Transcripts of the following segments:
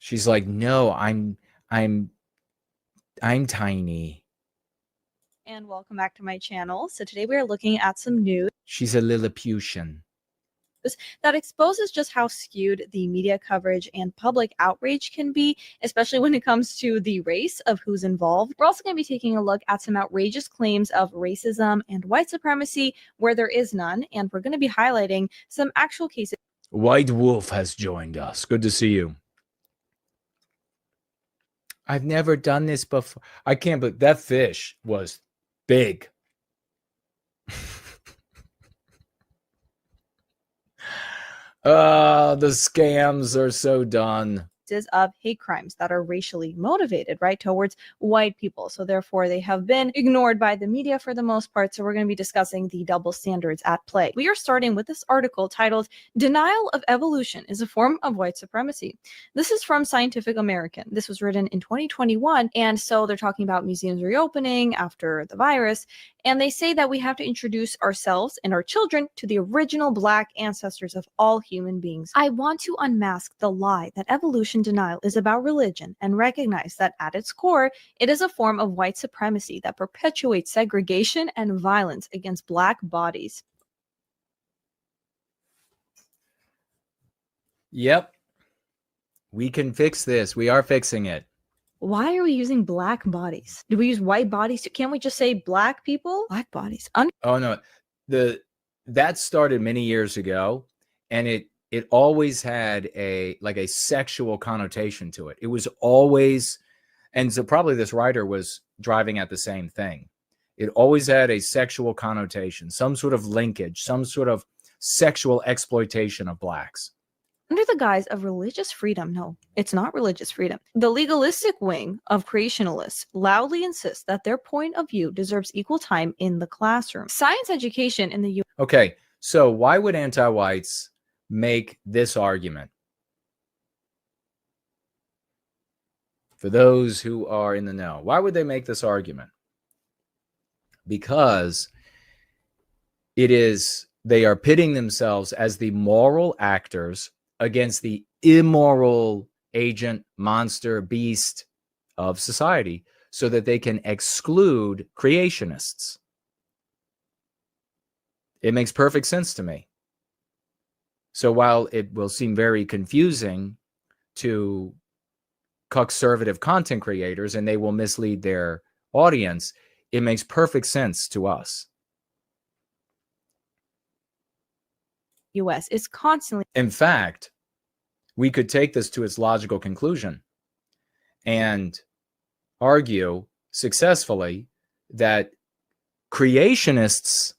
She's like, no, I'm tiny. And welcome back to my channel. So today we are looking at some news. She's a Lilliputian. That exposes just how skewed the media coverage and public outrage can be, especially when it comes to the race of who's involved. We're also going to be taking a look at some outrageous claims of racism and white supremacy where there is none, and we're going to be highlighting some actual cases. White Wolf has joined us. Good to see you. I've never done this before. I can't believe that fish was big. The scams are so done. Of hate crimes that are racially motivated, right, towards white people. So therefore, they have been ignored by the media for the most part. So we're going to be discussing the double standards at play. We are starting with this article titled, "Denial of Evolution is a Form of White Supremacy." This is from Scientific American. This was written in 2021. And so they're talking about museums reopening after the virus. And they say that we have to introduce ourselves and our children to the original Black ancestors of all human beings. I want to unmask the lie that evolution denial is about religion and recognize that at its core, it is a form of white supremacy that perpetuates segregation and violence against Black bodies. Yep. We can fix this. We are fixing it. Why are we using Black bodies? Do we use white bodies? Can't we just say Black people? Black bodies. Oh no, that started many years ago, and it always had a sexual connotation to it. It was always, and so probably this writer was driving at the same thing. It always had a sexual connotation, some sort of linkage, some sort of sexual exploitation of Blacks. Under the guise of religious freedom. No, it's not religious freedom. The legalistic wing of creationalists loudly insists that their point of view deserves equal time in the classroom. Science education in the U.S. Okay, so why would anti-whites make this argument? For those who are in the know, why would they make this argument? Because they are pitting themselves as the moral actors against the immoral agent, monster, beast of society, so that they can exclude creationists. It makes perfect sense to me. So while it will seem very confusing to conservative content creators and they will mislead their audience, it makes perfect sense to us. U.S. is constantly. In fact, we could take this to its logical conclusion and argue successfully that creationists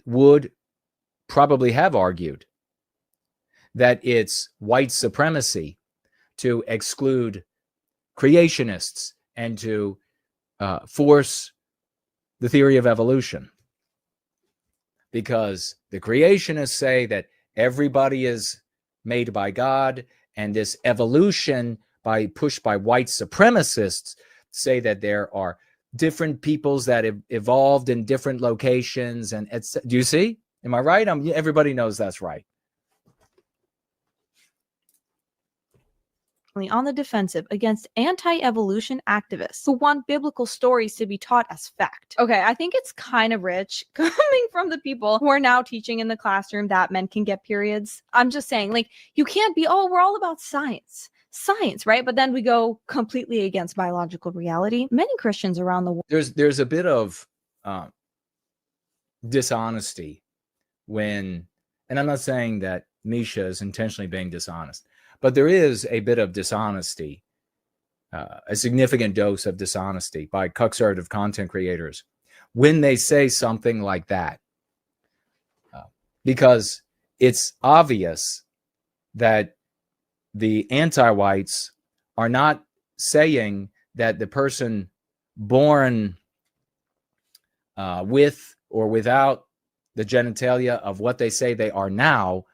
would probably have argued that it's white supremacy to exclude creationists and to force the theory of evolution. Because the creationists say that everybody is made by God, and this evolution pushed by white supremacists say that there are different peoples that have evolved in different locations. And do you see? Am I right? Everybody knows that's right. On the defensive against anti-evolution activists who want biblical stories to be taught as fact. Okay, I think it's kind of rich coming from the people who are now teaching in the classroom that men can get periods. I'm just saying, like, you can't be, oh, we're all about science, right? But then we go completely against biological reality. Many Christians around the world. There's a bit of dishonesty when, and I'm not saying that Misha is intentionally being dishonest, but there is a bit of dishonesty, a significant dose of dishonesty by conservative content creators when they say something like that. Because it's obvious that the anti-whites are not saying that the person born with or without the genitalia of what they say they are now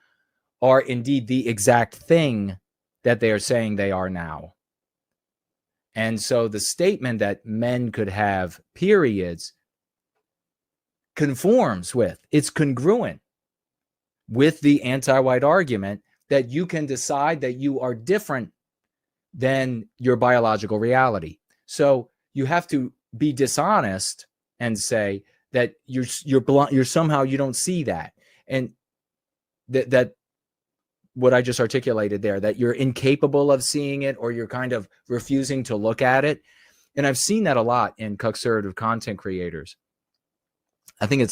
are indeed the exact thing that they are saying they are now. And so the statement that men could have periods conforms with, it's congruent with the anti-white argument that you can decide that you are different than your biological reality. So you have to be dishonest and say that you're blunt, you're somehow, you don't see that. And that what I just articulated there, that you're incapable of seeing it, or you're kind of refusing to look at it. And I've seen that a lot in conservative content creators. I think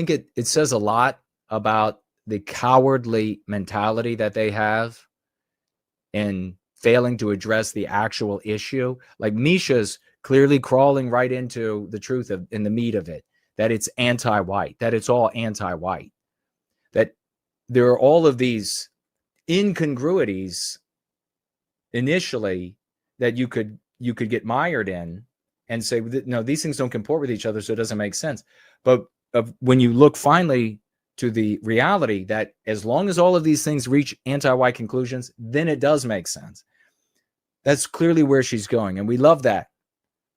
it says a lot about the cowardly mentality that they have in failing to address the actual issue. Like Misha's clearly crawling right into the truth in the meat of it, that it's anti-white, that it's all anti-white, that there are all of these incongruities initially that you could get mired in and say, no, these things don't comport with each other, so it doesn't make sense. But when you look finally to the reality that as long as all of these things reach anti-white conclusions, then it does make sense. That's clearly where she's going. And we love that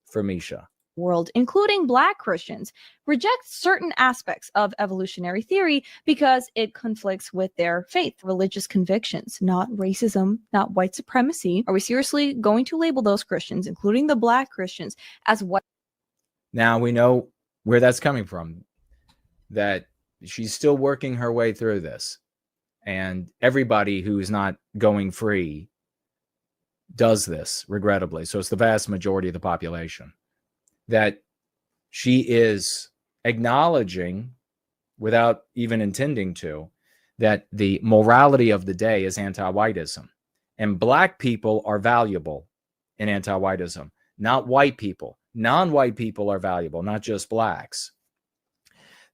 for Misha. World, including Black Christians, reject certain aspects of evolutionary theory because it conflicts with their faith, religious convictions, not racism, not white supremacy. Are we seriously going to label those Christians, including the Black Christians, as white? Now we know where that's coming from, that she's still working her way through this. And everybody who is not going free does this, regrettably. So it's the vast majority of the population. That she is acknowledging, without even intending to, that the morality of the day is anti-whiteism. And Black people are valuable in anti-whiteism, not white people. Non-white people are valuable, not just Blacks.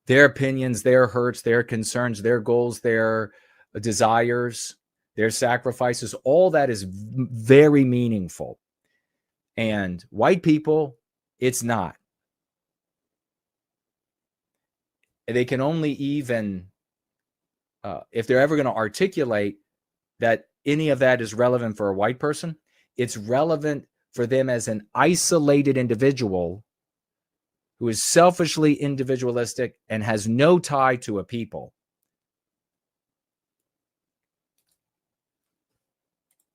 Their opinions, their hurts, their concerns, their goals, their desires, their sacrifices, all that is very meaningful. And white people, it's not. They can only even, if they're ever going to articulate that any of that is relevant for a white person, it's relevant for them as an isolated individual who is selfishly individualistic and has no tie to a people.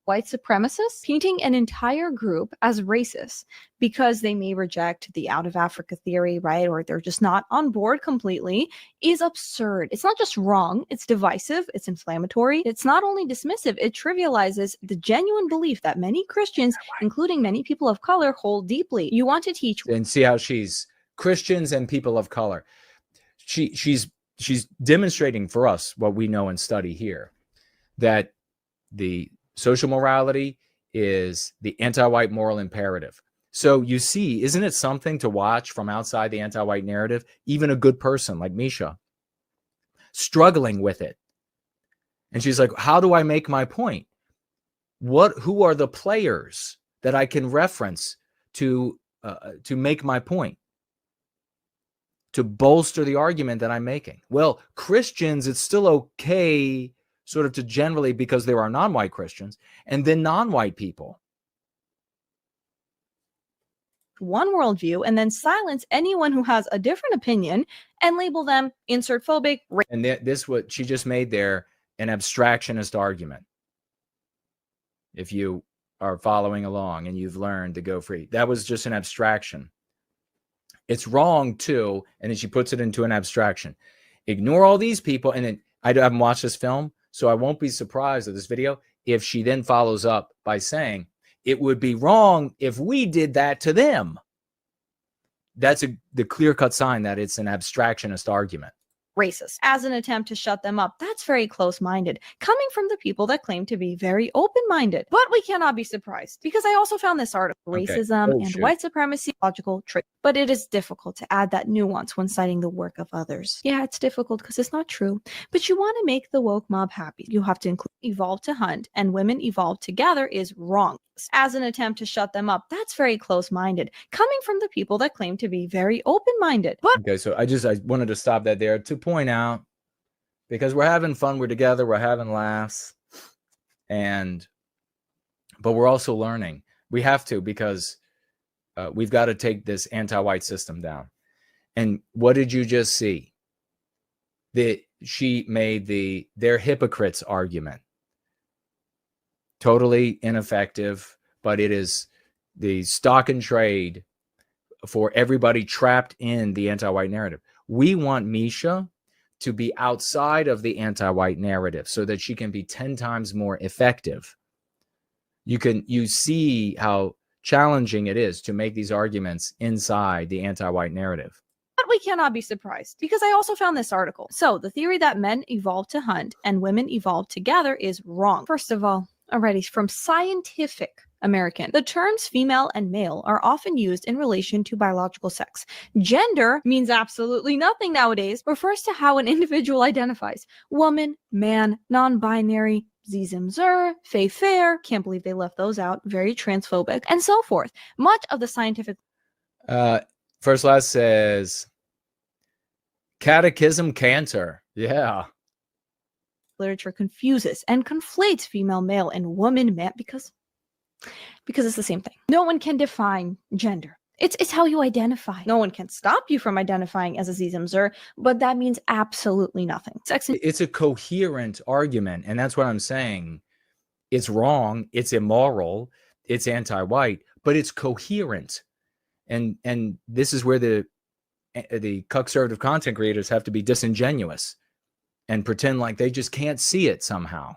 White supremacists painting an entire group as racist because they may reject the out of Africa theory, right? Or they're just not on board completely, is absurd. It's not just wrong, it's divisive, it's inflammatory. It's not only dismissive, it trivializes the genuine belief that many Christians, including many people of color, hold deeply. You want to teach. And see how she's Christians and people of color. She's demonstrating for us what we know and study here, that the social morality is the anti-white moral imperative. So you see, isn't it something to watch from outside the anti-white narrative? Even a good person like Misha struggling with it. And she's like, how do I make my point? Who are the players that I can reference to make my point, to bolster the argument that I'm making? Well, Christians, it's still okay sort of to generally, because there are non-white Christians, and then non-white people. One worldview and then silence anyone who has a different opinion and label them insert phobic. And this, what she just made there, an abstractionist argument. If you are following along and you've learned to go free, that was just an abstraction. It's wrong too. And then she puts it into an abstraction. Ignore all these people. And then I haven't watched this film, so I won't be surprised at this video if she then follows up by saying, it would be wrong if we did that to them. That's the clear-cut sign that it's an abstractionist argument. Racist as an attempt to shut them up. That's very close-minded, coming from the people that claim to be very open-minded. But we cannot be surprised, because I also found this article, racism and white supremacy, logical trick. But it is difficult to add that nuance when citing the work of others. Yeah, it's difficult because it's not true. But you want to make the woke mob happy. You have to include evolve to hunt and women evolve together is wrong. As an attempt to shut them up. That's very close-minded, coming from the people that claim to be very open-minded. But okay, so I wanted to stop that there to point out, because we're having fun, we're together, we're having laughs, but we're also learning. We have to, because we've got to take this anti-white system down. And what did you just see? she made they're hypocrites argument. Totally ineffective, but it is the stock and trade for everybody trapped in the anti-white narrative. We want Misha to be outside of the anti-white narrative so that she can be 10 times more effective. You see how challenging it is to make these arguments inside the anti-white narrative. But we cannot be surprised because I also found this article. So the theory that men evolved to hunt and women evolved to gather is wrong. First of all, already from Scientific American, the terms female and male are often used in relation to biological sex. Gender means absolutely nothing nowadays, refers to how an individual identifies. Woman, man, non-binary, Zizim Zer, Fey Fair, can't believe they left those out, very transphobic, and so forth. Much of the scientific First Last says catechism cancer. Yeah. literature confuses and conflates female male and woman man because it's the same thing. No one can define gender. It's how you identify. No one can stop you from identifying as a Zizim Zer, but that means absolutely nothing. It's a coherent argument, and that's what I'm saying. It's wrong, it's immoral, it's anti-white, but it's coherent. And this is where the conservative content creators have to be disingenuous and pretend like they just can't see it somehow.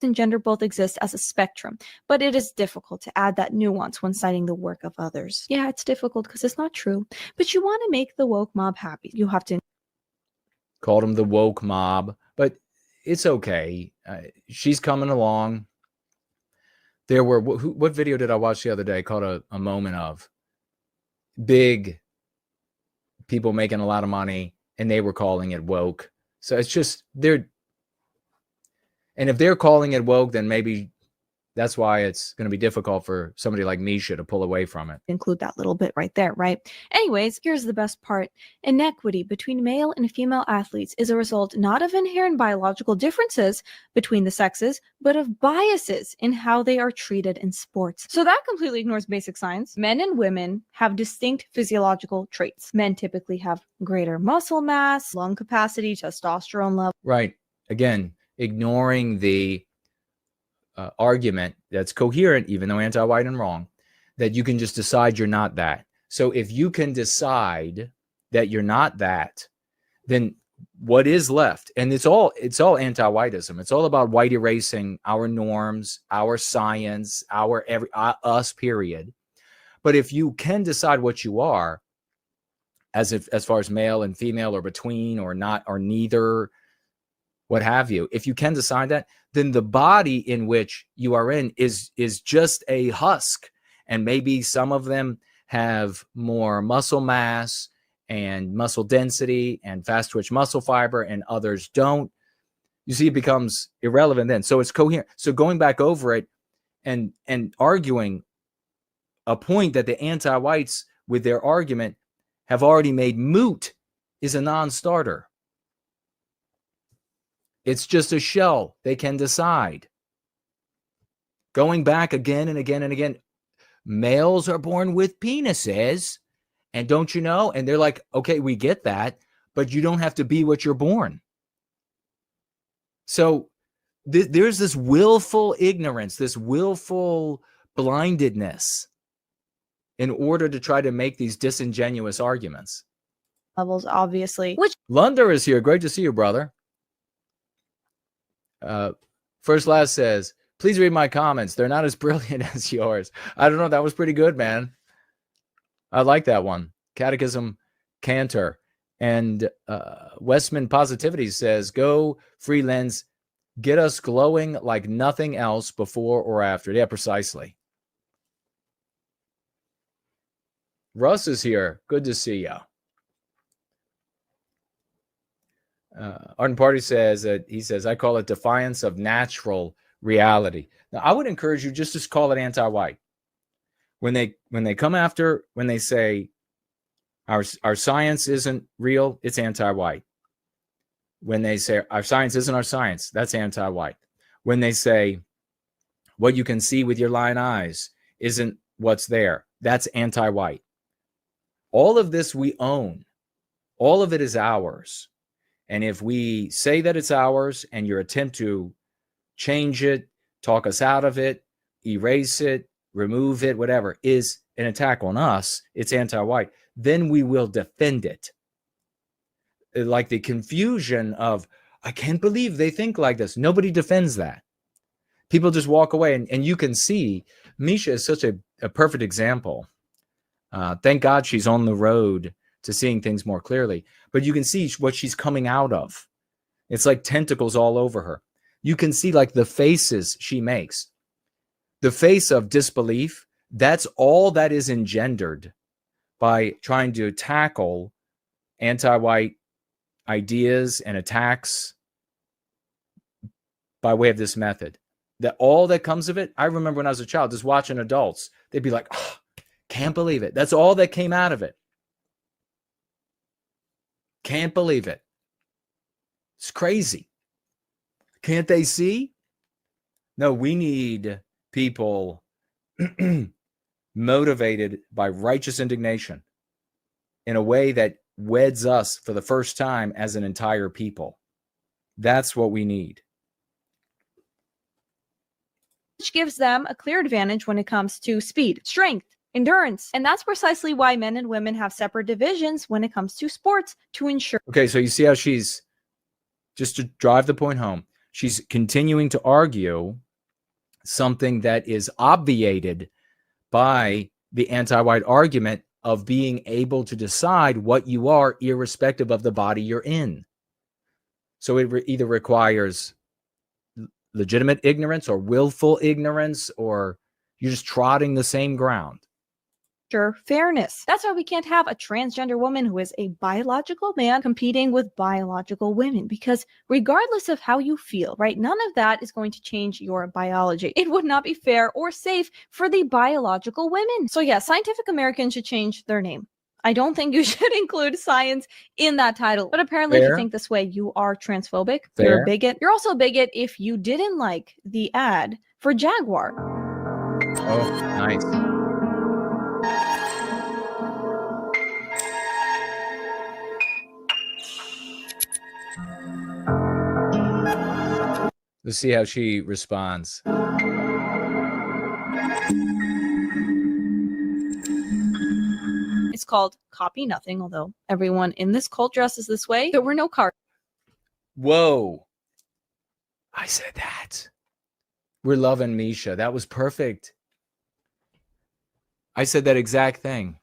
And gender both exist as a spectrum, but it is difficult to add that nuance when citing the work of others. Yeah, it's difficult because it's not true, but you want to make the woke mob happy. You have to call them the woke mob, but it's okay. She's coming along. There were, what video did I watch the other day called a moment of big people making a lot of money, and they were calling it woke. So it's just, and if they're calling it woke, then maybe that's why it's going to be difficult for somebody like Misha to pull away from it. Include that little bit right there, right? Anyways, here's the best part. Inequity between male and female athletes is a result not of inherent biological differences between the sexes, but of biases in how they are treated in sports. So that completely ignores basic science. Men and women have distinct physiological traits. Men typically have greater muscle mass, lung capacity, testosterone level. Right. Again, ignoring the argument that's coherent, even though anti-white and wrong, that you can just decide you're not that. So if you can decide that you're not that, then what is left? And it's all anti-whiteism. It's all about white erasing our norms, our science, our us, period. But if you can decide what you are, as far as male and female or between or not or neither, what have you, if you can decide that, then the body in which you are in is just a husk. And maybe some of them have more muscle mass and muscle density and fast twitch muscle fiber, and others don't. You see, it becomes irrelevant then. So it's coherent. So going back over it and arguing a point that the anti-whites with their argument have already made moot is a non-starter. It's just a shell. They can decide. Going back again and again and again, males are born with penises, and don't you know? And they're like, okay, we get that, but you don't have to be what you're born. So there's this willful ignorance, this willful blindedness in order to try to make these disingenuous arguments. Levels, obviously. Which Lunder is here. Great to see you, brother. First Last says, please read my comments. They're not as brilliant as yours. I don't know. That was pretty good, man. I like that one. Catechism Cantor. And Westman Positivity says, go free lens. Get us glowing like nothing else before or after. Yeah, precisely. Russ is here. Good to see you. Ardent Party says that he says, I call it defiance of natural reality. Now, I would encourage you just to call it anti-white. When they come after, when they say our science isn't real, it's anti-white. When they say our science isn't our science, that's anti-white. When they say what you can see with your lying eyes isn't what's there, that's anti-white. All of this we own. All of it is ours. And if we say that it's ours and your attempt to change it, talk us out of it, erase it, remove it, whatever, is an attack on us, it's anti-white, then we will defend it. Like the confusion of, I can't believe they think like this. Nobody defends that. People just walk away. And you can see Misha is such a perfect example. Thank God she's on the road to seeing things more clearly. But you can see what she's coming out of. It's like tentacles all over her. You can see like the faces she makes. The face of disbelief, that's all that is engendered by trying to tackle anti-white ideas and attacks by way of this method. That all that comes of it, I remember when I was a child, just watching adults, they'd be like, oh, can't believe it. That's all that came out of it. Can't believe it. It's crazy. Can't they see? No, we need people motivated by righteous indignation in a way that weds us for the first time as an entire people. That's what we need. Which gives them a clear advantage when it comes to speed, strength, endurance. And that's precisely why men and women have separate divisions when it comes to sports to ensure. Okay, so you see how she's, just to drive the point home, she's continuing to argue something that is obviated by the anti-white argument of being able to decide what you are irrespective of the body you're in. So it either requires legitimate ignorance or willful ignorance, or you're just trotting the same ground. Fairness. That's why we can't have a transgender woman who is a biological man competing with biological women, because regardless of how you feel, right, none of that is going to change your biology. It would not be fair or safe for the biological women. So yeah, Scientific American should change their name. I don't think you should include science in that title. But apparently, if you think this way, you are transphobic. You're a bigot. You're also a bigot if you didn't like the ad for Jaguar. Oh, nice. Let's see how she responds. It's called Copy Nothing, although everyone in this cult dresses this way. There were no cars. Whoa. I said that. We're loving Misha. That was perfect. I said that exact thing.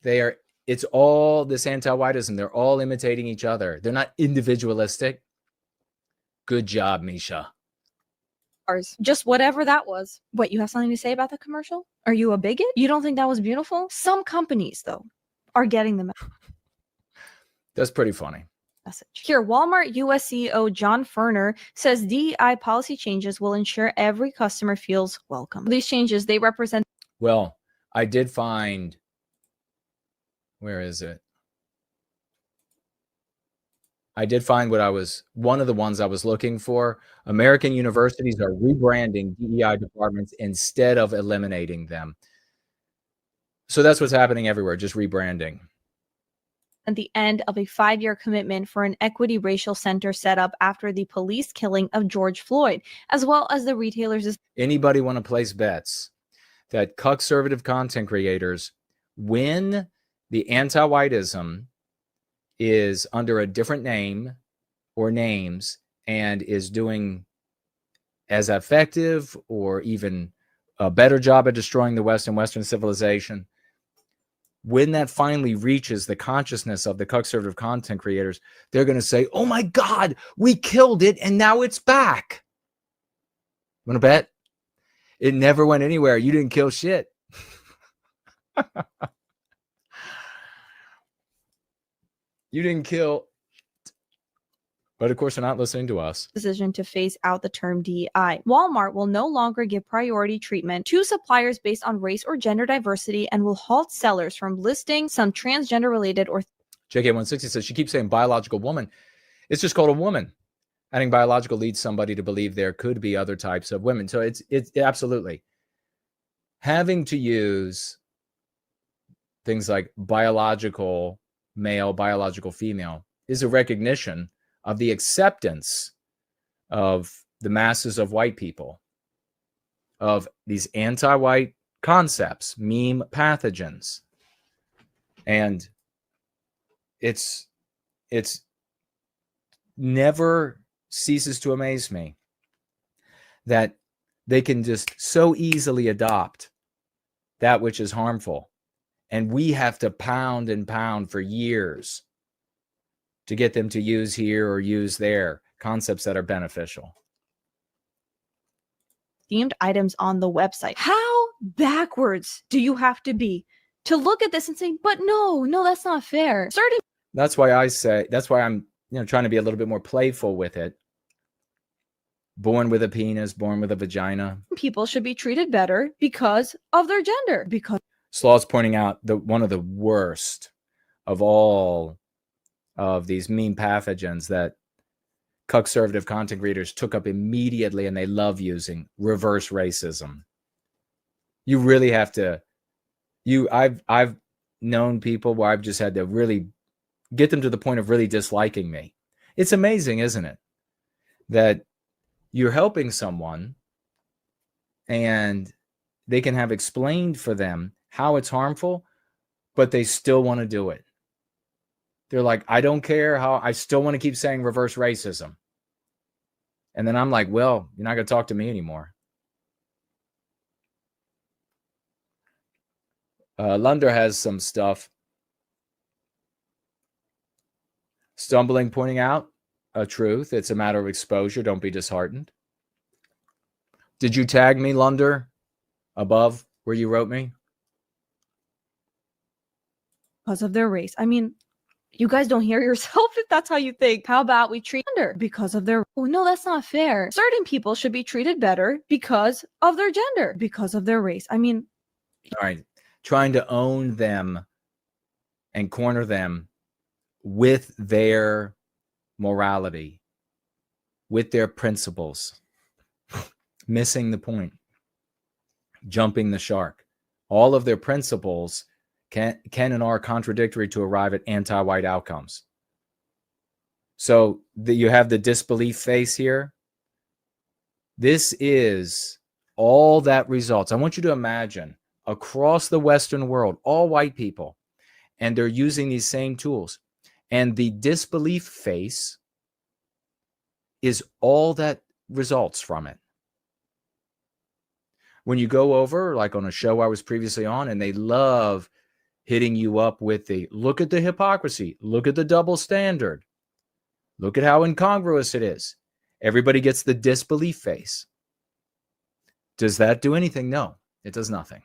It's all this anti-whiteism. They're all imitating each other. They're not individualistic. Good job, Misha. Just whatever that was. What, you have something to say about the commercial? Are you a bigot? You don't think that was beautiful? Some companies, though, are getting the message. That's pretty funny. Here, Walmart US CEO John Furner says DEI policy changes will ensure every customer feels welcome. These changes, they represent... Well, I did find... Where is it? I did find one of the ones I was looking for. American universities are rebranding DEI departments instead of eliminating them. So that's what's happening everywhere, just rebranding. At the end of a 5-year commitment for an equity racial center set up after the police killing of George Floyd, as well as the retailers. Anybody want to place bets that conservative content creators, when the anti-whiteism is under a different name or names and is doing as effective or even a better job at destroying the West and Western civilization, when that finally reaches the consciousness of the conservative content creators, they're going to say, oh my God, we killed it and now it's back. Want to bet? It never went anywhere. You didn't kill shit. You didn't kill. But of course, they're not listening to us. Decision to phase out the term DEI. Walmart will no longer give priority treatment to suppliers based on race or gender diversity and will halt sellers from listing some transgender related or... JK160 says she keeps saying biological woman. It's just called a woman. Adding biological leads somebody to believe there could be other types of women. So it's absolutely having to use things like biological male, biological female is a recognition of the acceptance of the masses of white people, of these anti-white concepts, meme pathogens. And it's never ceases to amaze me that they can just so easily adopt that which is harmful. And we have to pound and pound for years to get them to use here or use there concepts that are beneficial. Themed items on the website. How backwards do you have to be to look at this and say, but no, that's not fair? That's why I'm trying to be a little bit more playful with it. Born with a penis, born with a vagina. People should be treated better because of their gender. Because Slaw's pointing out one of the worst of all of these meme pathogens that conservative content creators took up immediately and they love using: reverse racism. You really have to, I've known people where I've just had to really get them to the point of really disliking me. It's amazing, isn't it? That you're helping someone and they can have explained for them how it's harmful, but they still want to do it. They're like, I don't care how, I still want to keep saying reverse racism. And then I'm like, well, you're not going to talk to me anymore. Lunder has some stuff. Stumbling, pointing out a truth. It's a matter of exposure. Don't be disheartened. Did you tag me, Lunder, above where you wrote me? because of their race. I mean, you guys don't hear yourself if that's how you think. How about we treat gender because of their... Oh, no, that's not fair. Certain people should be treated better because of their gender, because of their race. I mean... All right. Trying to own them and corner them with their morality, with their principles. Missing the point. Jumping the shark. All of their principles can and are contradictory to arrive at anti-white outcomes. So you have the disbelief face here. This is all that results. I want you to imagine across the Western world, all white people, and they're using these same tools. And the disbelief face is all that results from it. When you go over, like on a show I was previously on, and they love hitting you up with the, look at the hypocrisy, look at the double standard, look at how incongruous it is. Everybody gets the disbelief face. Does that do anything? No, it does nothing.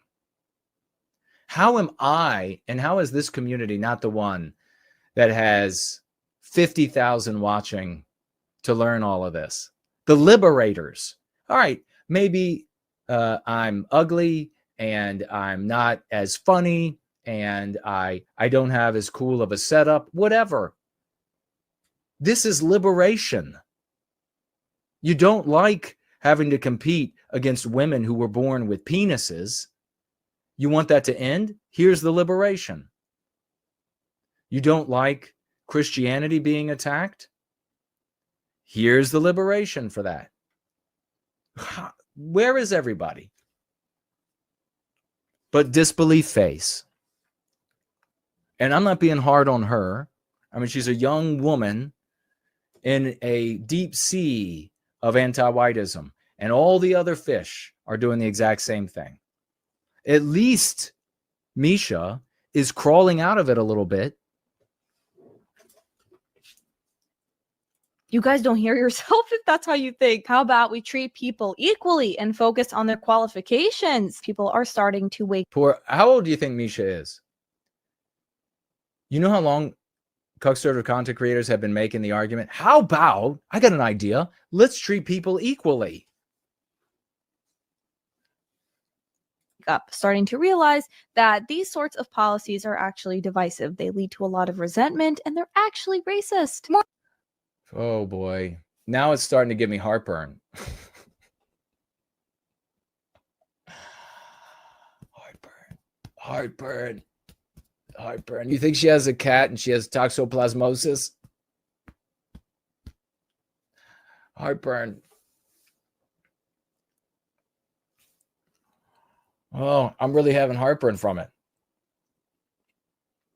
How am I, and how is this community not the one that has 50,000 watching to learn all of this? The liberators. All right, maybe I'm ugly and I'm not as funny and I don't have as cool of a setup, whatever. This is liberation. You don't like having to compete against women who were born with penises. You want that to end? Here's the liberation. You don't like Christianity being attacked? Here's the liberation for that. Where is everybody? But disbelief face. And I'm not being hard on her. I mean, she's a young woman in a deep sea of anti-whiteism. And all the other fish are doing the exact same thing. At least Misha is crawling out of it a little bit. You guys don't hear yourself if that's how you think. How about we treat people equally and focus on their qualifications? People are starting to wake. How old do you think Misha is? You know how long conservative content creators have been making the argument? How about, I got an idea, let's treat people equally. Up, starting to realize that these sorts of policies are actually divisive. They lead to a lot of resentment and they're actually racist. Oh boy. Now it's starting to give me heartburn. Heartburn. You think she has a cat and she has toxoplasmosis? Heartburn. Oh, I'm really having heartburn from it.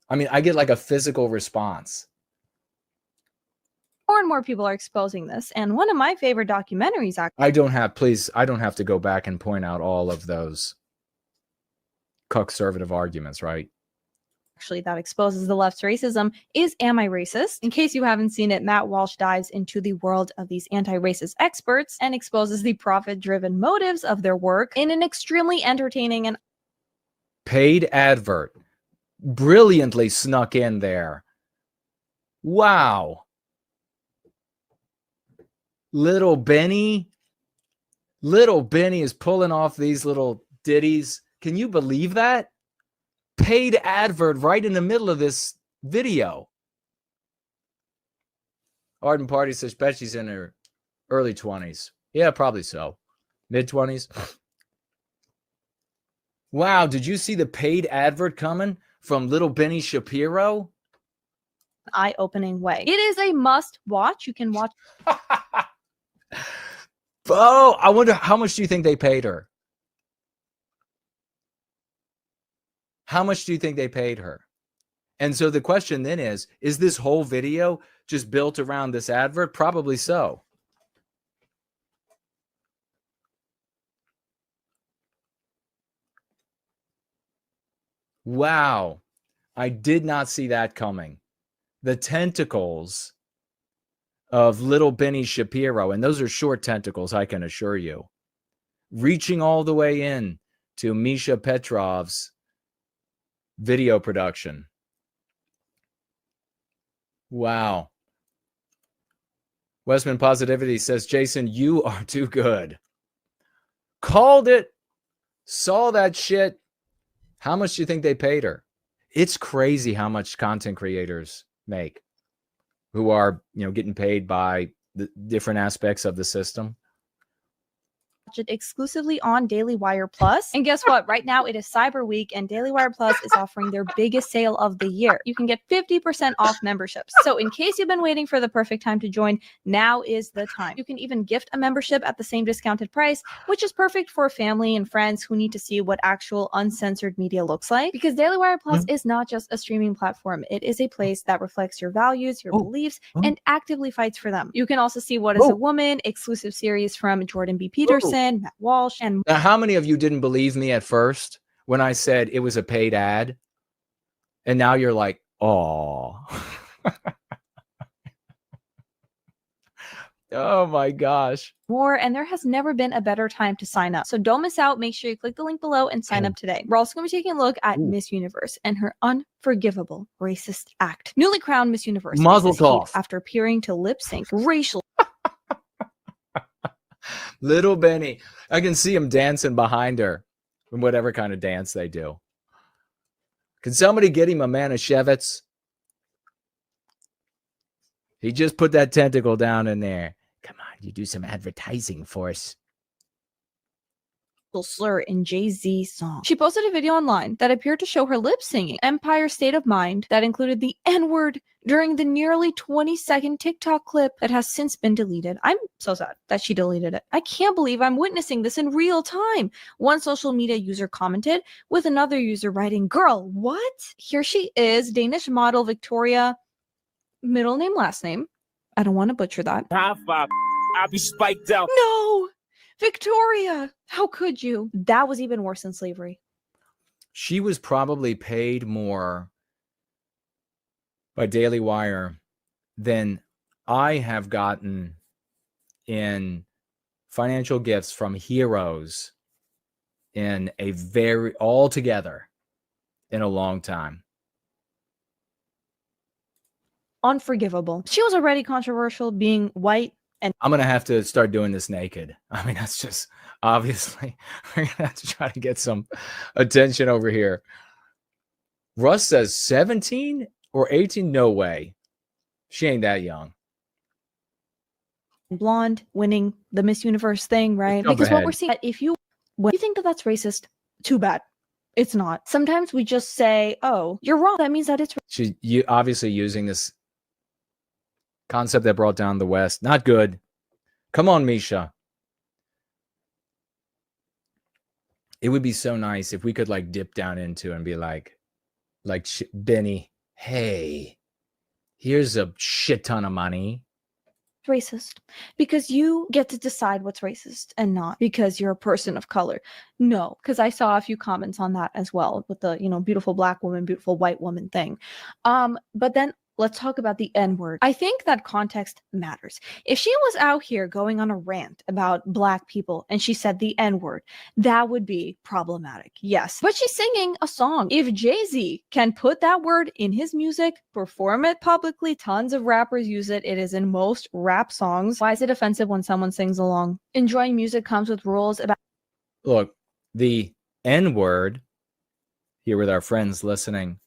I mean, I get like a physical response. More and more people are exposing this. And one of my favorite documentaries, I don't have to go back and point out all of those conservative arguments, right? actually, that exposes the left's racism, is Am I Racist? In case you haven't seen it, Matt Walsh dives into the world of these anti-racist experts and exposes the profit-driven motives of their work in an extremely entertaining and paid advert. Brilliantly snuck in there. Wow. Little Benny is pulling off these little ditties. Can you believe that? Paid advert right in the middle of this video. Arden Party says she's in her early 20s. Yeah, probably so. Mid-20s. Wow, did you see the paid advert coming from Little Benny Shapiro? eye-opening way. It is a must watch. You can watch. Oh, I wonder how much do you think they paid her? How much do you think they paid her? And so the question then is this whole video just built around this advert? Probably so. Wow. I did not see that coming. The tentacles of Little Benny Shapiro, and those are short tentacles, I can assure you, reaching all the way in to Misha Petrov's video production. Wow. Westman Positivity says, Jason, you are too good. Called it. Saw that shit. How much do you think they paid her? It's crazy how much content creators make who are, getting paid by the different aspects of the system. It exclusively on Daily Wire Plus. And guess what? Right now it is Cyber Week and Daily Wire Plus is offering their biggest sale of the year. You can get 50% off memberships. So in case you've been waiting for the perfect time to join, now is the time. You can even gift a membership at the same discounted price, which is perfect for family and friends who need to see what actual uncensored media looks like. Because Daily Wire Plus is not just a streaming platform. It is a place that reflects your values, your beliefs, and actively fights for them. You can also see What is a Woman, exclusive series from Jordan B. Peterson, Matt Walsh, and now, how many of you didn't believe me at first when I said it was a paid ad? And now you're like, oh. Oh my gosh. more, and there has never been a better time to sign up. So don't miss out. Make sure you click the link below and sign up today. We're also going to be taking a look at Miss Universe and her unforgivable racist act. Newly crowned Miss Universe Muzzle off after appearing to lip sync racial. Little Benny. I can see him dancing behind her in whatever kind of dance they do. Can somebody get him a Manischewitz? He just put that tentacle down in there. Come on, you do some advertising for us. Slur in Jay-Z song. She posted a video online that appeared to show her lip singing Empire State of Mind that included the N-word during the nearly 20-second TikTok clip that has since been deleted. I'm so sad that she deleted it. I can't believe I'm witnessing this in real time. One social media user commented, with another user writing, "Girl, what?" Here she is, Danish model Victoria, middle name, last name. I don't want to butcher that. I'll be spiked out. No! Victoria, how could you? That was even worse than slavery. She was probably paid more by Daily Wire than I have gotten in financial gifts from heroes in a altogether in a long time. Unforgivable. She was already controversial being white. And I'm going to have to start doing this naked. I mean, that's just obviously we're going to have to try to get some attention over here. Russ says 17 or 18. No way. She ain't that young. Blonde winning the Miss Universe thing, right? Because what we're seeing, if you think that that's racist, too bad. It's not. Sometimes we just say, oh, you're wrong. That means that it's obviously using this concept that brought down the West. Not good. Come on, Misha. It would be so nice if we could like dip down into and be like Benny, hey, here's a shit ton of money. Racist because you get to decide what's racist and not because you're a person of color. No, because I saw a few comments on that as well with the, beautiful black woman, beautiful white woman thing. But then let's talk about the N-word. I think that context matters. If she was out here going on a rant about black people and she said the N-word, that would be problematic. Yes. But she's singing a song. If Jay-Z can put that word in his music, perform it publicly, tons of rappers use it. It is in most rap songs. Why is it offensive when someone sings along? Enjoying music comes with rules about. Look, the N-word, here with our friends listening,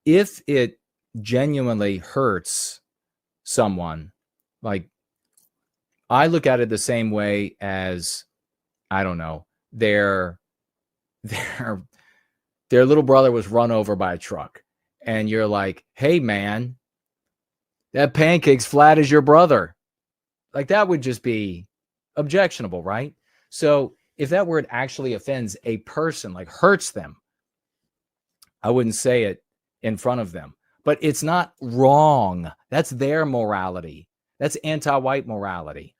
if it genuinely hurts someone, like I look at it the same way as, I don't know, their little brother was run over by a truck, and you're like, hey man, that pancake's flat as your brother. Like that would just be objectionable, right? So if that word actually offends a person, like hurts them, I wouldn't say it in front of them. But it's not wrong. That's their morality. That's anti-white morality.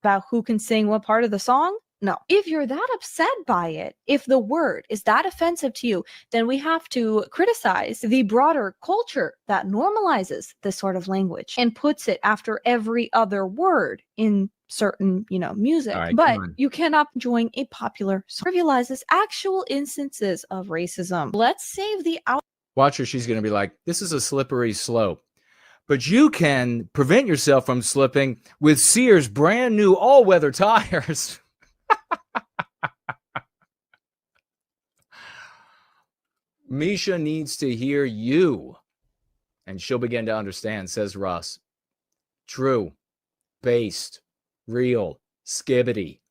About who can sing what part of the song? No. If you're that upset by it, if the word is that offensive to you, then we have to criticize the broader culture that normalizes this sort of language and puts it after every other word in certain, music. Right, but you cannot join a popular song. Trivializes actual instances of racism. Let's save the out. Watch her. She's going to be like, this is a slippery slope. But you can prevent yourself from slipping with Sears brand new all-weather tires. Misha needs to hear you, and she'll begin to understand, says Russ. True, based, real, skibbity.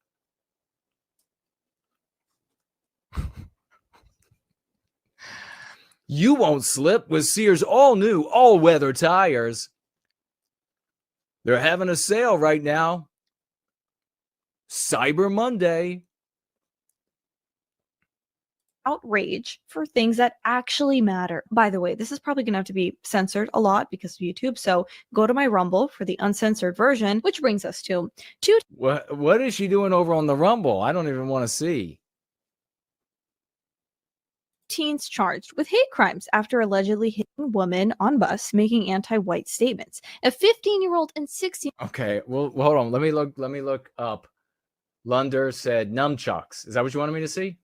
You won't slip with Sears all-new, all-weather tires. They're having a sale right now. Cyber Monday. Outrage for things that actually matter. By the way, this is probably going to have to be censored a lot because of YouTube. So go to my Rumble for the uncensored version, which brings us to two. What is she doing over on the Rumble? I don't even want to see. Teens charged with hate crimes after allegedly hitting a woman on bus making anti-white statements. A 15-year-old and 16. Okay, well, hold on. Let me look up. Lunder said nunchucks. Is that what you wanted me to see?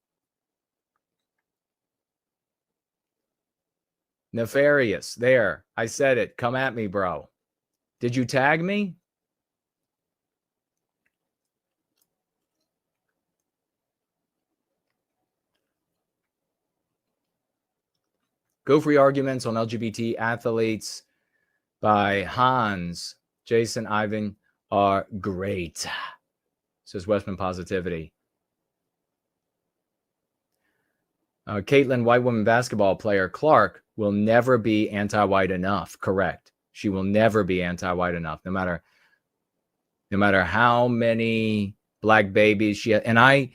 Nefarious. There. I said it. Come at me, bro. Did you tag me? Go Free Arguments on LGBT Athletes by Hans, Jason, Ivan are great, says Westman Positivity. Caitlin, white woman basketball player Clark, will never be anti-white enough. Correct. She will never be anti-white enough, no matter how many black babies she has. And I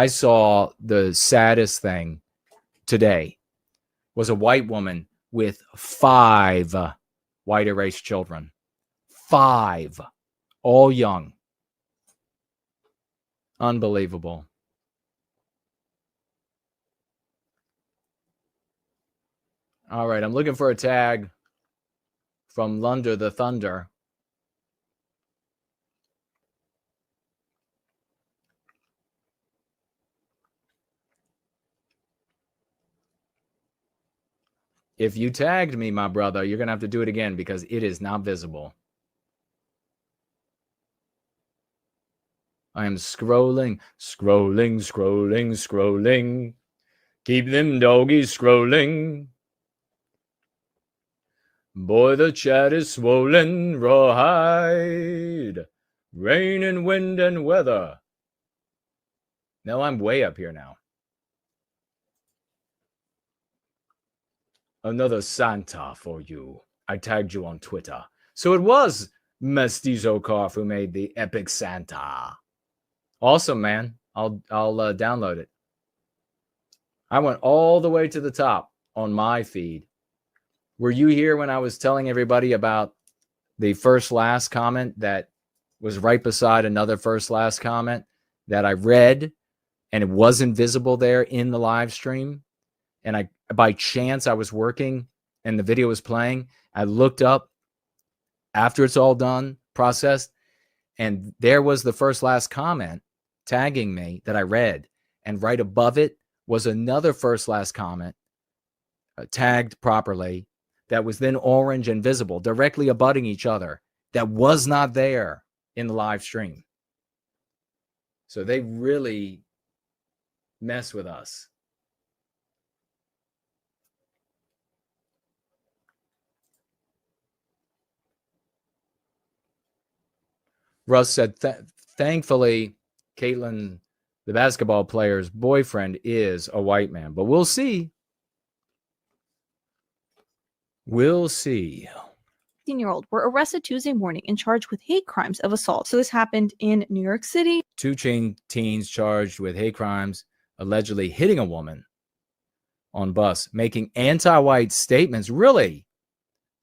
saw the saddest thing today was a white woman with 5 white erased children. 5, all young. Unbelievable. All right, I'm looking for a tag from Lunder the Thunder. If you tagged me, my brother, you're going to have to do it again because it is not visible. I am scrolling. Keep them doggies scrolling. Boy, the chat is swollen, rawhide. Rain and wind and weather. No, I'm way up here now. Another Santa for you. I tagged you on Twitter. So it was Mestizo Carf who made the epic Santa. Awesome, man. I'll download it. I went all the way to the top on my feed. Were you here when I was telling everybody about the first last comment that was right beside another first last comment that I read and it wasn't visible there in the live stream? And I, by chance, I was working and the video was playing. I looked up after it's all done, processed, and there was the first last comment tagging me that I read. And right above it was another first last comment tagged properly that was then orange and visible, directly abutting each other, that was not there in the live stream. So they really mess with us. Russ said, thankfully, Caitlin, the basketball player's boyfriend, is a white man. But we'll see. We'll see. 15-year-old were arrested Tuesday morning and charged with hate crimes of assault. So this happened in New York City. 2 teens charged with hate crimes, allegedly hitting a woman on bus, making anti-white statements. Really?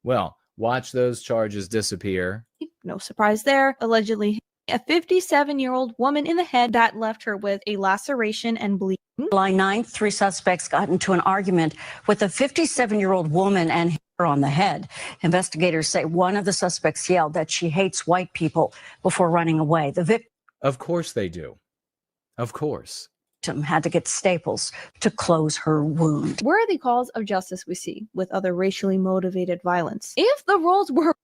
Well, watch those charges disappear. No surprise there. Allegedly a 57-year-old woman in the head that left her with a laceration and bleeding. July 9th, 3 suspects got into an argument with a 57-year-old woman and hit her on the head. Investigators say one of the suspects yelled that she hates white people before running away. The victim, of course they do. Of course. Had to get staples to close her wound. Where are the calls of justice we see with other racially motivated violence? If the roles were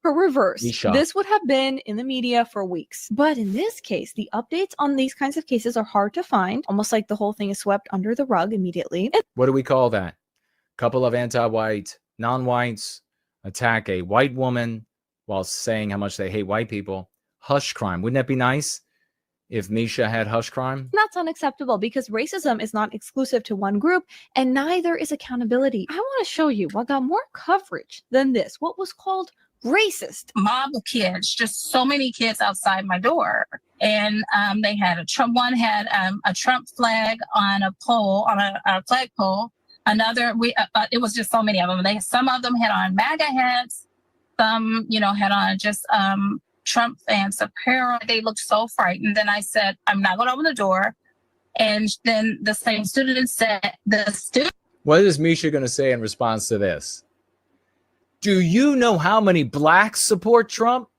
reversed, Misha. This would have been in the media for weeks. But in this case, the updates on these kinds of cases are hard to find, almost like the whole thing is swept under the rug immediately. What do we call that? Couple of anti-white, non-whites attack a white woman while saying how much they hate white people. Hush crime. Wouldn't that be nice if Misha had hush crime? That's unacceptable because racism is not exclusive to one group and neither is accountability. I want to show you what got more coverage than this, what was called racist. Mob of kids, just so many kids outside my door. And they had one had a Trump flag on a pole, on a flagpole. Another, it was just so many of them. Some of them had on MAGA hats. Some, had on just Trump fans apparel. They looked so frightened. Then I said, I'm not going to open the door. And then the same student said, What is Misha going to say in response to this? Do you know how many blacks support Trump?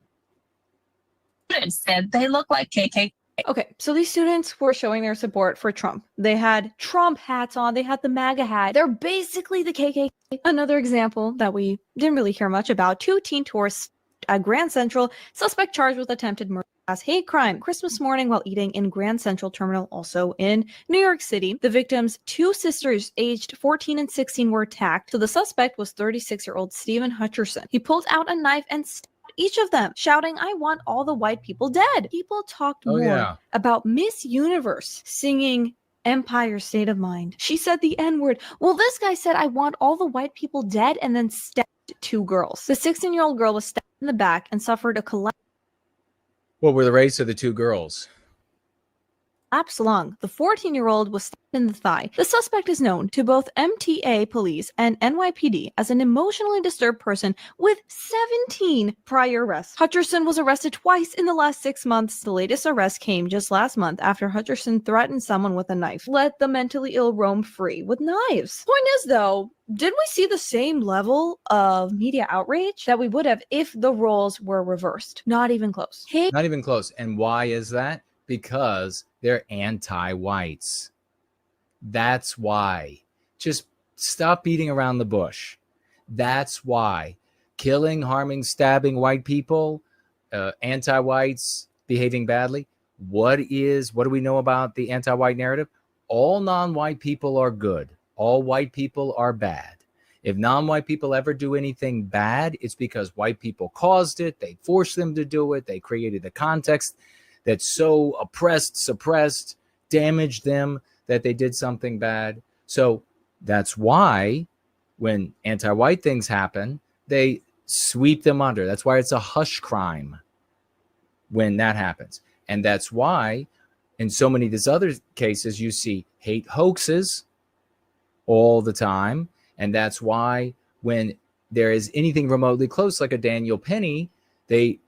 Said they look like KKK. Okay, so these students were showing their support for Trump. They had Trump hats on. They had the MAGA hat. They're basically the KKK. Another example that we didn't really hear much about, 2 teen tourists at Grand Central, suspect charged with attempted murder as hate crime Christmas morning while eating in Grand Central Terminal, also in New York City. The victims, 2 sisters aged 14 and 16, were attacked. So the suspect was 36-year-old Stephen Hutcherson. He pulled out a knife and stabbed each of them, shouting, "I want all the white people dead." People talked more about Miss Universe singing Empire State of Mind. She said the N-word. Well, this guy said, "I want all the white people dead," and then stabbed 2 girls. The 16-year-old girl was stabbed in the back and suffered a collapse. What were the race of the 2 girls? Lung. The 14-year-old was stabbed in the thigh. The suspect is known to both MTA police and NYPD as an emotionally disturbed person with 17 prior arrests. Hutcherson was arrested twice in the last 6 months. The latest arrest came just last month after Hutcherson threatened someone with a knife. Let the mentally ill roam free with knives. Point is, though, did we see the same level of media outrage that we would have if the roles were reversed? Not even close. Hey, Not even close. And why is that? Because they're anti-whites. That's why. Just stop beating around the bush. That's why. Killing, harming, stabbing white people, anti-whites behaving badly. What do we know about the anti-white narrative? All non-white people are good. All white people are bad. If non-white people ever do anything bad, it's because white people caused it. They forced them to do it. They created a context that so oppressed, suppressed, damaged them that they did something bad. So that's why when anti-white things happen, they sweep them under. That's why it's a hush crime when that happens. And that's why in so many of these other cases, you see hate hoaxes all the time. And that's why when there is anything remotely close, like a Daniel Penny, they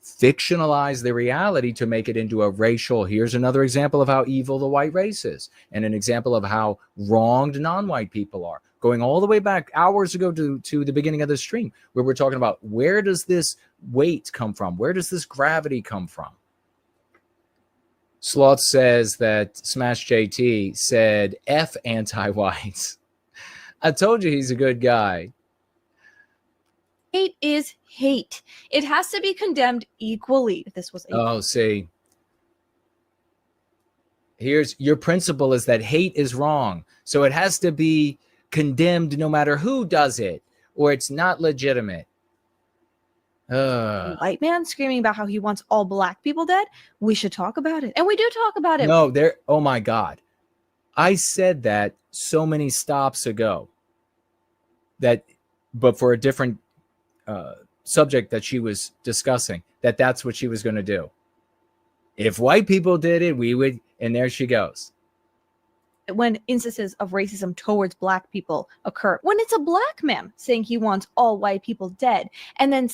fictionalize the reality to make it into a racial. Here's another example of how evil the white race is, and an example of how wronged non-white people are. Going all the way back hours ago to the beginning of the stream, where we're talking about where does this weight come from? Where does this gravity come from? Sloth says that Smash JT said F anti-whites. I told you he's a good guy. Hate is hate. It has to be condemned equally. If this was see. Here's your principle is that hate is wrong. So it has to be condemned no matter who does it, or it's not legitimate. a white man screaming about how he wants all black people dead, we should talk about it. And we do talk about it. No, oh my God. I said that so many stops ago. But for a different subject that she was discussing, that's what she was going to do. If white people did it, we would, and there she goes. When instances of racism towards black people occur, when it's a black man saying he wants all white people dead, and then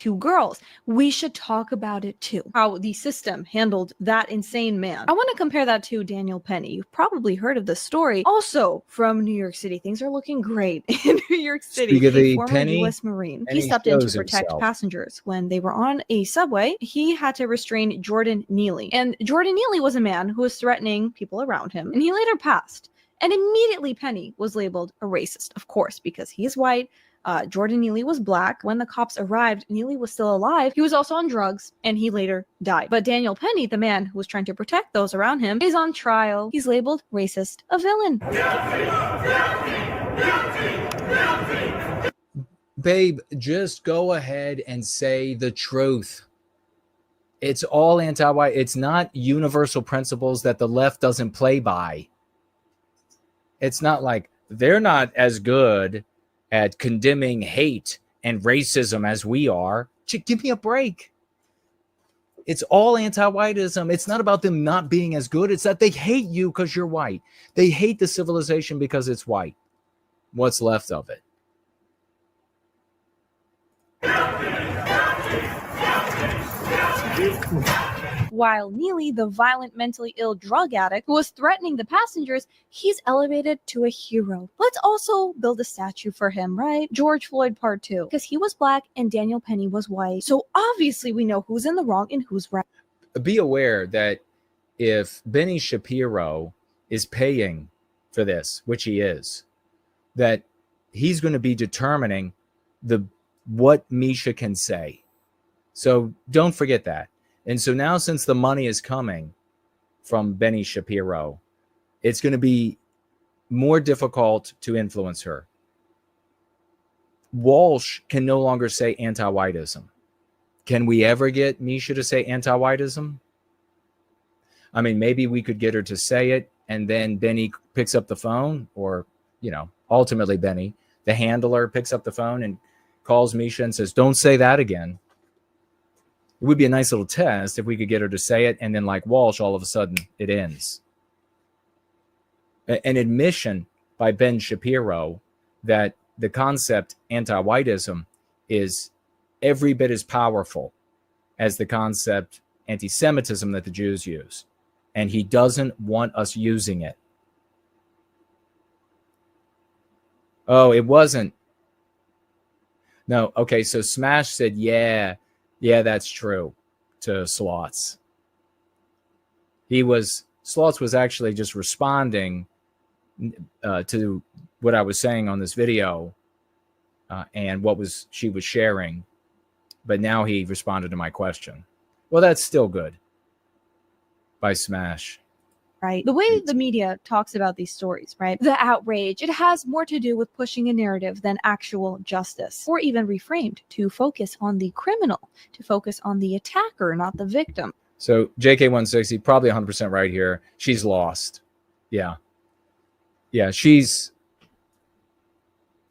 two girls, we should talk about it too. How the system handled that insane man. I want to compare that to Daniel Penny. You've probably heard of this story. Also from New York City. Things are looking great in New York City. Speak of the former Penny, U.S. Marine. Penny He stepped in to shows protect himself. passengers when they were on a subway. He had to restrain Jordan Neely. And Jordan Neely was a man who was threatening people around him. And he later passed. And immediately Penny was labeled a racist, of course, because he is white. Jordan Neely was black. When the cops arrived, Neely was still alive. He was also on drugs, and he later died. But Daniel Penny, the man who was trying to protect those around him, is on trial. He's labeled racist, a villain. Babe, just go ahead and say the truth. It's all anti-white. It's not universal principles that the left doesn't play by. It's not like they're not as good at condemning hate and racism as we are. Give me a break. It's all anti-whiteism. It's not about them not being as good. It's that they hate you because you're white. They hate the civilization because it's white. What's left of it? While Neely, the violent, mentally ill drug addict who was threatening the passengers, he's elevated to a hero. Let's also build a statue for him, right? George Floyd Part 2. Because he was black and Daniel Penny was white. So obviously we know who's in the wrong and who's right. Be aware that if Benny Shapiro is paying for this, which he is, that he's going to be determining what Misha can say. So don't forget that. And so now, since the money is coming from Benny Shapiro, it's going to be more difficult to influence her. Walsh can no longer say anti-whiteism. Can we ever get Misha to say anti-whiteism? I mean, maybe we could get her to say it, and then Benny picks up the phone, or, ultimately Benny, the handler, picks up the phone and calls Misha and says, don't say that again. It would be a nice little test if we could get her to say it, and then like Walsh, all of a sudden it ends. An admission by Ben Shapiro that the concept anti-whiteism is every bit as powerful as the concept anti-Semitism that the Jews use. And he doesn't want us using it. Oh, it wasn't. No, okay, so Smash said, yeah, that's true, to Slots. Slots was actually just responding to what I was saying on this video and she was sharing, but now he responded to my question. Well, that's still good by Smash. Right. The way the media talks about these stories, right? The outrage, it has more to do with pushing a narrative than actual justice, or even reframed to focus on the criminal, to focus on the attacker, not the victim. So JK160, probably 100% right here. She's lost. Yeah. Yeah, she's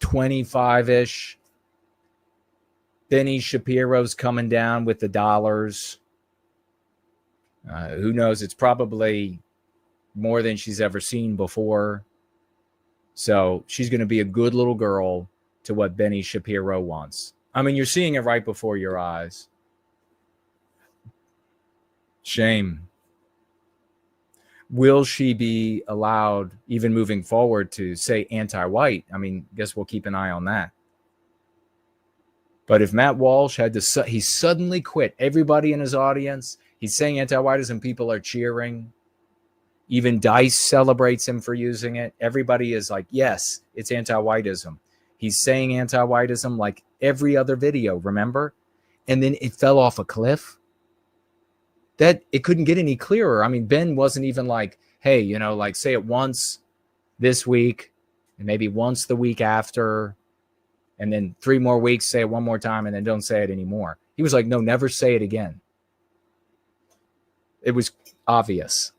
25-ish. Benny Shapiro's coming down with the dollars. Who knows? It's probably more than she's ever seen before. So she's going to be a good little girl to what Benny Shapiro wants. I mean, you're seeing it right before your eyes. Shame. Will she be allowed, even moving forward, to say anti-white? I mean, guess we'll keep an eye on that. But if Matt Walsh had to, he suddenly quit. Everybody in his audience, he's saying anti-whiteism, people are cheering. Even Dice celebrates him for using it. Everybody is like, yes, it's anti-whiteism. He's saying anti-whiteism like every other video, remember? And then it fell off a cliff. That it couldn't get any clearer. I mean, Ben wasn't even like, hey, you know, like say it once this week and maybe once the week after, and then 3 more weeks, say it one more time, and then don't say it anymore. He was like, no, never say it again. It was obvious.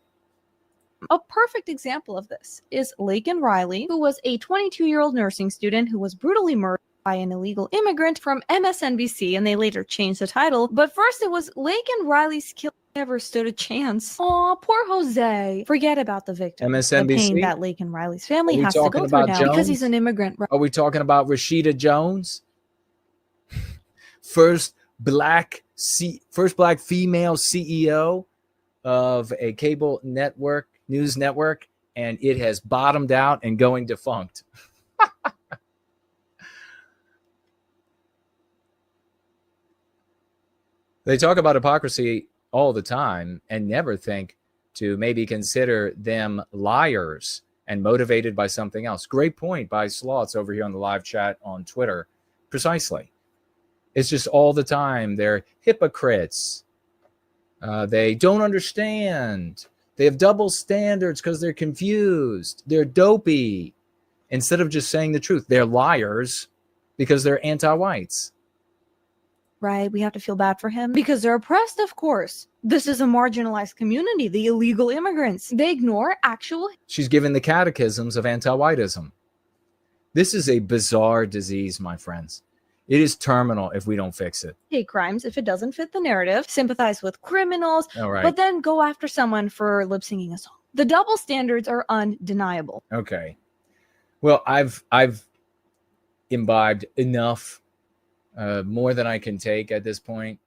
A perfect example of this is Laken Riley, who was a 22-year-old nursing student who was brutally murdered by an illegal immigrant from MSNBC, and they later changed the title. But first it was Laken Riley's kill never stood a chance. Aw, poor Jose. Forget about the victim. MSNBC? The pain that Laken Riley's family has to go through about now Jones? because he's an immigrant. Are we talking about Rashida Jones? First black female CEO of a cable network, news network, and it has bottomed out and going defunct. They talk about hypocrisy all the time and never think to maybe consider them liars and motivated by something else. Great point by Slots over here on the live chat on Twitter. Precisely. It's just all the time. They're hypocrites. They don't understand. They have double standards because they're confused. They're dopey. Instead of just saying the truth, they're liars because they're anti-whites. Right, we have to feel bad for him because they're oppressed, of course. This is a marginalized community, the illegal immigrants. They ignore actual... She's given the catechisms of anti-whiteism. This is a bizarre disease, my friends. It is terminal if we don't fix it. hate crimes if it doesn't fit the narrative, sympathize with criminals, All right. but then go after someone for lip syncing a song. The double standards are undeniable. Okay. Well, I've imbibed enough, more than I can take at this point.